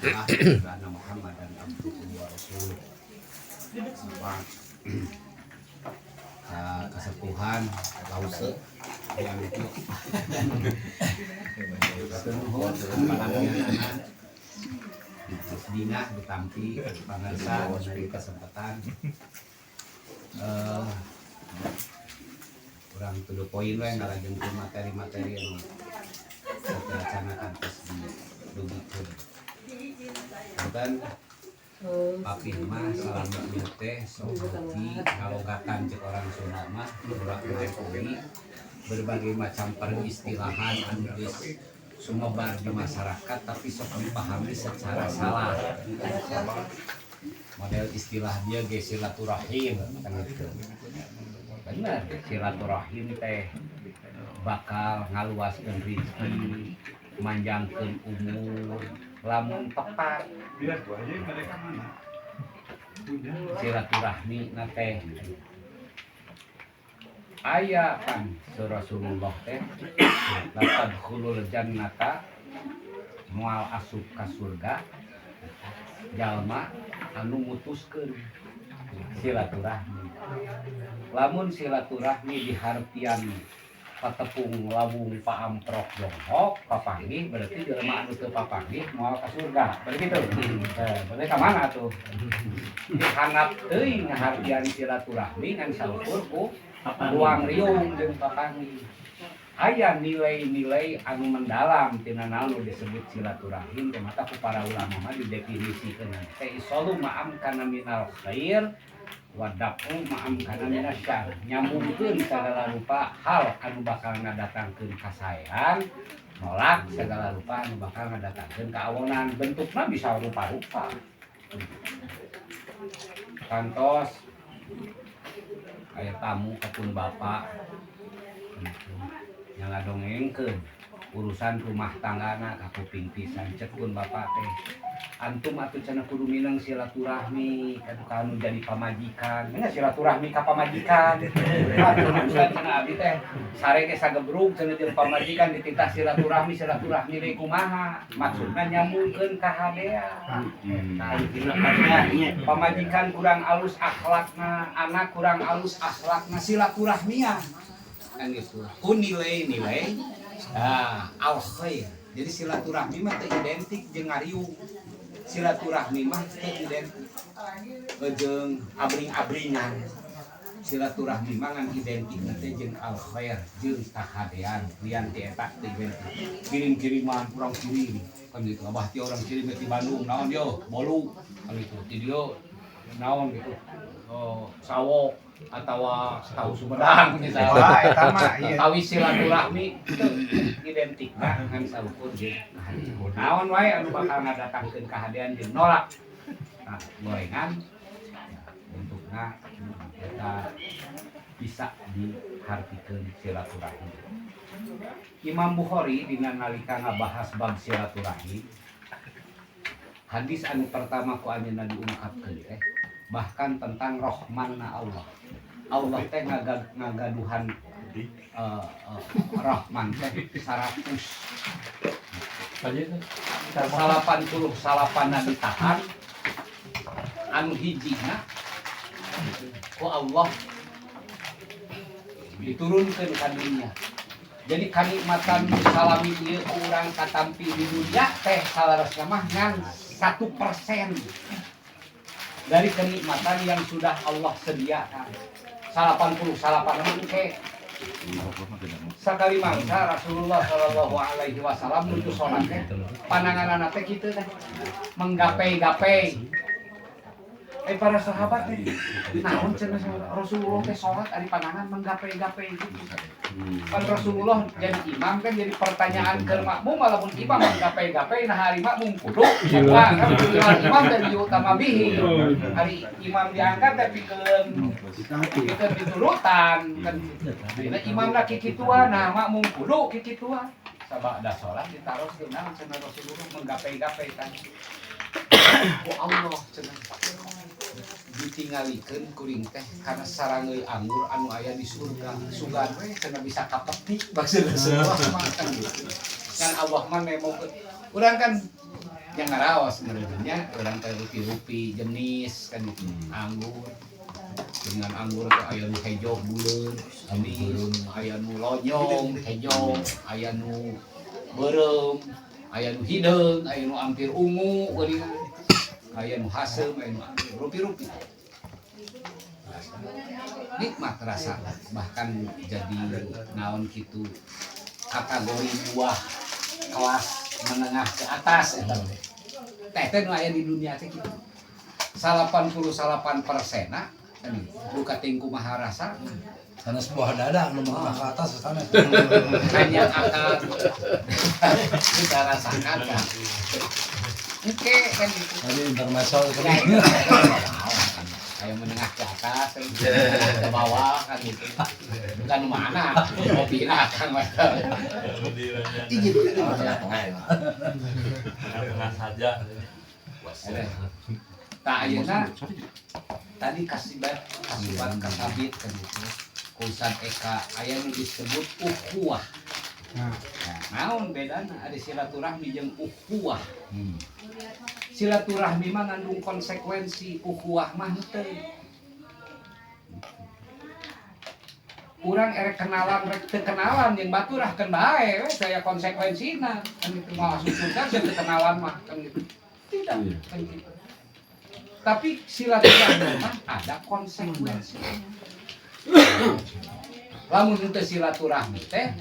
Nabi Muhammad dan abduhu wa rasuluh. Kesepuhan lause yang itu nuhun pananganan dina ditampi pangarsa dari kesempatan kurang 7 poin we ngalajengkeun materi-materi anu diacanakan tos didugikeun. Dan Papi mah salama ieu teh sok beuki ngalogatan cek orang Sunda mah ulah mengakui berbagai macam peristilahan anu geus sumebar di masyarakat tapi sok dipahami secara salah. Model istilah dia ge silaturahim kan gitu. Benar, silaturahim teh bakal ngaluaskeun rezeki, manjangkeun umur, lamun tepat silaturahmi teh aya kan Rasulullah teh latadkhulul jannata moal asup ka surga jalma anu mutuskeun silaturahmi. Lamun silaturahmi dihartian patepung lawung paamprok jonghok papanggih berarti jelema anu teu papanggih moal ka surga. Berarti kitu. Berarti ka mana tuh? Dihanap teuing ngahartian silaturahmi ngan saukur ku ruang riung jeung papanggih. Aya nilai-nilai anu mendalam tina naon disebut silaturahim teh mata ku para ulama mah didefinisikeun teh isalu ma'am kana minal khair wadapu ma'am kana minasyar, nyambungkeun sagala rupa hal anu bakal ngadatangkeun kasaean, nolak sagala rupa anu bakal ngadatangkeun kaawonan. Bentukna bisa rupa-rupa. Kantos aya tamu kapun bapak yang ngadongengkeun urusan rumah tanggana ka kuping pisan cek pun bapak teh antum atuh cenah kudu mineng silaturahmi ka anu jadi pamajikan. Nya silaturahmi ka pamajikan. Atuh cenah abi teh sare ge sagebrug cenah jeung pamajikan dititah silaturahmi deui kumaha? Maksudna nyambungkeun ka hadean. Nah, pamajikan kurang alus akhlakna, anak kurang alus akhlakna silaturahmian. Kan gitu. Ku nilai-nilai al khair. Jadi silaturahmi mah teu identik jeung ngariung. Silaturahmi mah teu identik jeung abring-abringan. Silaturahmi mah ngan identik teh jeung al khair, jeung kahadean. Lian ti eta teu identik. Kirim-kiriman kurang kirim. Kan gitu. Abah ti orang kirim ti Bandung naon yo? Bolu. Kan gitu. Ti dieu naon gitu. Sawok atawa tahu Sumedang misalnya eta mah tawi silaturahmi identik ngan saukur jeung naon wae anu bakal ngadatangkeun kahadean jeung nolak. Nah, gorengan bentukna eta bisa dihartikeun silaturahmi. Imam Bukhari dina nalika ngabahas bab silaturahmi hadis anu pertama ku anjeunna diungkapkeun teh bahkan tentang rahmanna Allah. Allah teh ngagaduhan Rahman teh 100 salapan ditahan anu hijina ku Allah diturunkeun ka dunia. Jadi kanikmatan salami ieu urang katampi di dunia teh salaresna mah ngan 1% dari kenikmatan yang sudah Allah sediakan. 88 ke sakali mangsa Rasulullah sallallahu alaihi wasallam nuju salat teh pananganna teh kitu teh menggapai-gapai. Para sahabat teh naon cenah Rasulullah teh salat ari panangan menggapai-gapai gitu. Kan Rasulullah jadi imam kan jadi pertanyaan ke makmum walaupun imam menggapai-gapai nah hari makmum kudu kan imam dari utama bihi hari imam diangkat tapi kita diturutan kan imam lagi kituan nah makmum kudu kituan sabada salat ditaruh cenah Rasulullah menggapai-gapai kan ku Allah cenah ditinggalikeun kuring teh karena sarangeuy anggur anu aya di surga sugan we cenah bisa kapetik maksudna semua makan gitu kan Allah mah memang urang kan yang ngaraos sebenarnya orang teh rupi-rupi jenis kan itu anggur dengan anggur teh aya nu hejo buleun amis aya nu lonyong hejo aya nu beureum aya nu hideung aya nu ampir ungu geuningan aya nu hasem aya nu rupi-rupi nikmat rasa bahkan jadi naon kitu kategori buah kelas menengah ke atas eta teh nu aya di dunia teh kitu 89% kan buka tingku maha rasa karena sebuah dada nu menengah ke atas sana hanya akan kita rasakan kan oke kan gitu tadi intermezzo kayak menengah ke atas ke bawah kan gitu bukan mana mobil akan mereka izin tengah saja tak ayeuna tadi kasibat kasabit kan gitu kusan Eka aya nu disebut ukhuwah nah naon bedana ada silaturahmi jeung ukhuwah silaturahmi mah ngandung konsekuensi ukhuwah mah teu urang erek kenalan rek teu kenalan jeung baturahkeun bae we saya konsekuensina kan itu mah susah teu kenalan mah kan gitu tidak kan gitu tapi silaturahmi mah ada konsekuensinya lamun teu silaturahmi teh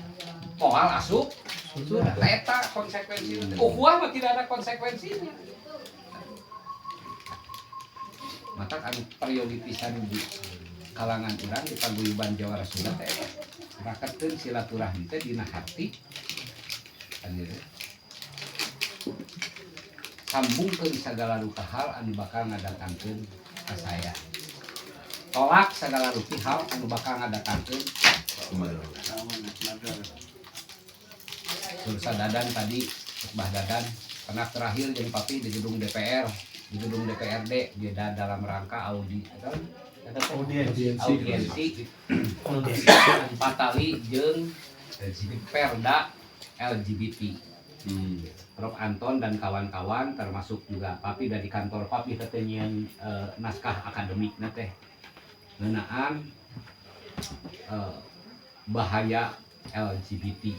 moal asup sudah eta konsekuensinya ukhuwah mah tidak ada konsekuensinya maka anu prioritisan di kalangan urang di paguyuban Jawa Sunda teh raketeun silaturahmi teh dina hati kan ieu sambungkeun sagala rupa hal anu bakal ngadatangkeun ka saya tolak sagala rupa hal anu bakal ngadatangkeun Sursa Dadan tadi Mbah Dadan pernah terakhir jadi papi di gedung DPR di gedung DPRD dia dalam rangka audiensi Patali jeung Perda LGBT Prof Anton dan kawan-kawan termasuk juga papi dari kantor papi ketenyian naskah akademik teh ngeunaan bahaya LGBT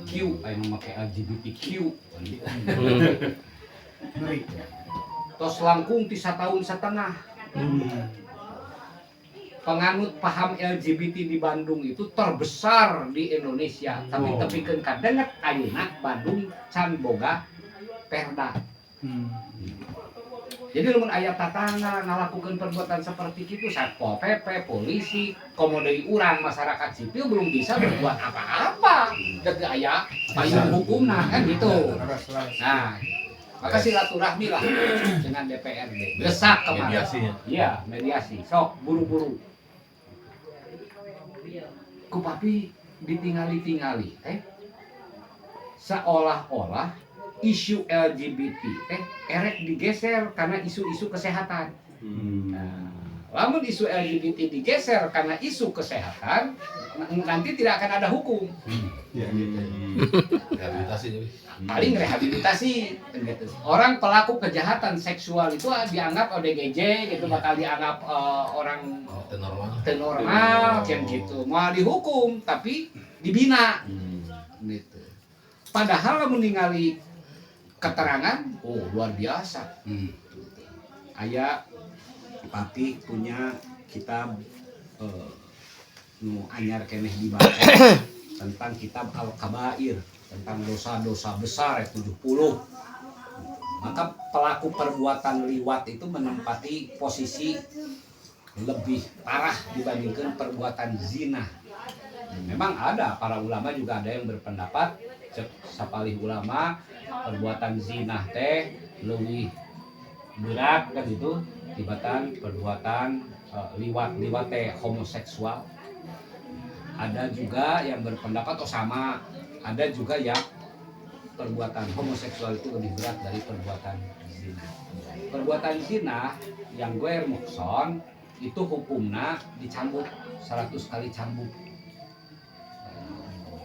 Q aya nu make LGBTQ tos langkung ti 1,5 tahun penganut paham LGBT di Bandung itu terbesar di Indonesia tapi tepikeun ka denget ayeuna Bandung can boga perda jadi lamun aya tatangga ngalakukeun perbuatan seperti itu Satpol PP, polisi, komo deui urang masyarakat sipil belum bisa berbuat apa-apa. Dek aya payung hukumna kan gitu. Nah, maka silaturahmi lah dengan DPRD. Desak kemana? Mediasi. Iya, mediasi. Sok buru-buru. Ku papi ditingali-tingali seolah-olah isu LGBT erek digeser karena isu-isu kesehatan. Nah, lamun isu LGBT digeser karena isu kesehatan, nanti tidak akan ada hukum. Rehabilitasi. Paling rehabilitasi. Gitu. Orang pelaku kejahatan seksual itu dianggap ODGJ, gitu bakal dianggap orang normal, kayak gitu. Mau dihukum, tapi dibina. Gitu. Padahal lamun ningali keterangan, luar biasa. Aya papi punya kitab nu anyar keneh dibaca tentang kitab Al-Kabair tentang dosa-dosa besar 70. Maka pelaku perbuatan liwat itu menempati posisi lebih parah dibandingkan perbuatan zina. Memang ada para ulama juga ada yang berpendapat sapalih ulama perbuatan zina teh lebih berat kan itu tibatan perbuatan liwat teh homoseksual. Ada juga yang berpendapat sama, ada juga yang perbuatan homoseksual itu lebih berat dari perbuatan zina. Perbuatan zina yang guer muhson itu hukumna dicambuk 100 kali cambuk.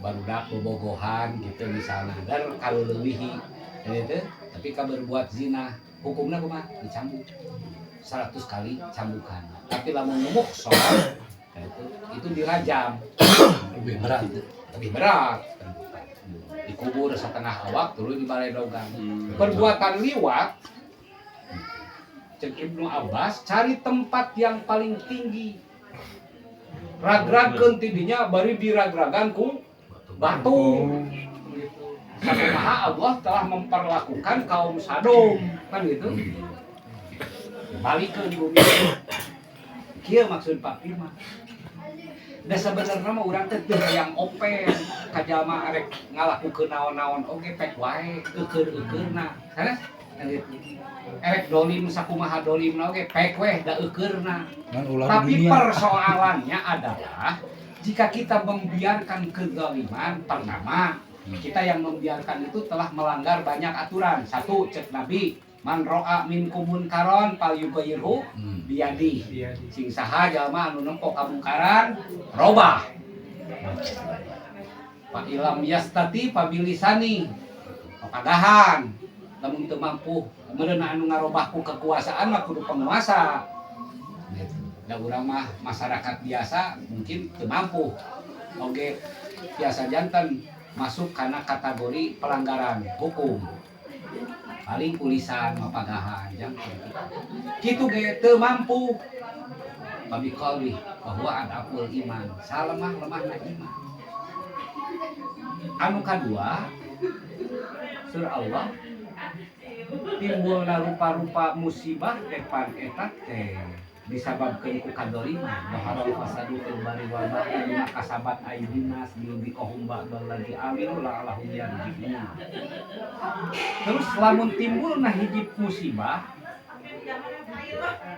Barudak bobogohan gitu misalnya dan kalau lewihi itu Tapi ka berbuat zina hukumna kumaha? Dicambuk 100 kali cambukan. Tapi lamun muhsan itu dirajam. Lebih berat. Lebih berat. Dikubur setengah awak terus dibaredogan. Perbuatan liwat cek Ibnu Abbas cari tempat yang paling tinggi. Ragrageun tidinya bari diragragan ku batu. Sakumaha Allah telah memperlakukan kaum Sodom kan gitu. Balikeun bumi. Kieu maksud Pak Firman. Da sabenerna mah urang teh teu hayang open ka jalma arek ngalakukeun naon-naon oge pek wae eukeurna. Sanes? Erek dolim sakumaha dolimna oge pek weh da eukeurna. Tapi persoalannya adalah jika kita membiarkan kezaliman, pertama kita yang membiarkan itu telah melanggar banyak aturan. Satu, cek Nabi, man ro'a minkum munkaron fal yughayyirhu biyadi. Sing saha jalma anu nempo kamungkaran robah. Fa ilam yastati pabilisani. Papagahan. Lamun teu mampu meureun anu ngarobah ku kekuasaan mah kudu penguasa. Gitu. Da urang mah masyarakat biasa mungkin teu mampu. Oge biasa janten masuk karena kategori pelanggaran hukum. Paling tulisan mapagahan janten. Kitu ge teu mampu. Babi qalbi bahwa adapul iman. Salemah-lemahna iman. Anu kadua surah Allah timbulna rupa-rupa musibah depan eta teh disababkeun ku kadoliman bahwa fasadu fil bari wal bahri bima kasabat aydina liyubiqahum ba'dal ladzi amilu la'allahum yarji'un. Terus lamun timbulna hiji musibah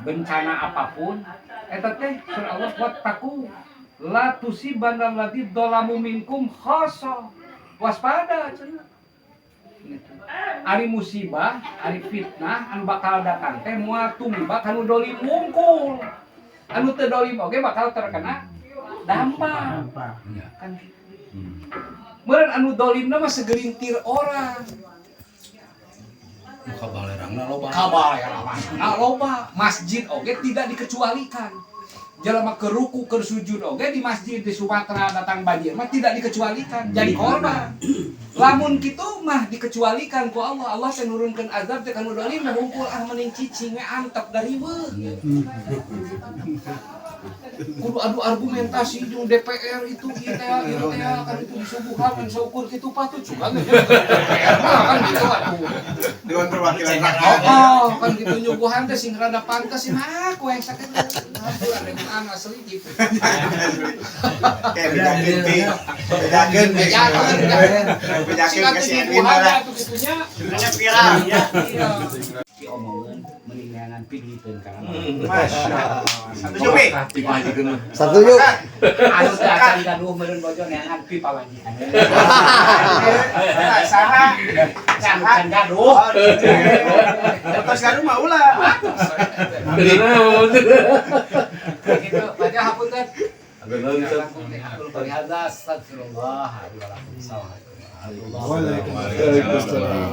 bencana apapun eta teh surah Allah wattaqu la tusibanna alladzi dzalamu minkum khassa. Waspada cenah. Ari musibah, ari fitnah anu bakal datang teh moal tumibak anu dolim wungkul. Anu teu dolim oge bakal terkena dampak. Kan meureun anu dolimna mah segelintir orang. Kabalerangna loba. Kabalerangna loba. Masjid oge tidak dikecualikan. Jalma ke ruku ke sujud oge di masjid di Sumatera datang banjir mah tidak dikecualikan jadi korban. Lamun kitu mah dikecualikan ku Allah. Allah teh nurunkeun azab teh kanu dolim mah hungkul mending cicing we antep dari weu. Kudu adu argumentasi jeung DPR itu ieu teh kan itu disubuhan kan seukur kitu patut juga DPR mah kan gitu atuh. Dewan Perwakilan Rakyat. Oh, kan gitu nyuguhan teh sing rada pantes nah ku yang sakit. Aduh, asli gitu. Kayak bedakeun kasih Edwin lah. Sebenarnya viral ya. Ki omongan meningangan pigikeun kana. Masyaallah. Setuju pi? Setuju. Anu teh acan gaduh meureun bojo neangan pi pawajikan. Saha? Saha gaduh. Terus gaduh mah ulah. Gitu, baca hapunten. Astagfirullah. Waalaikumsalam.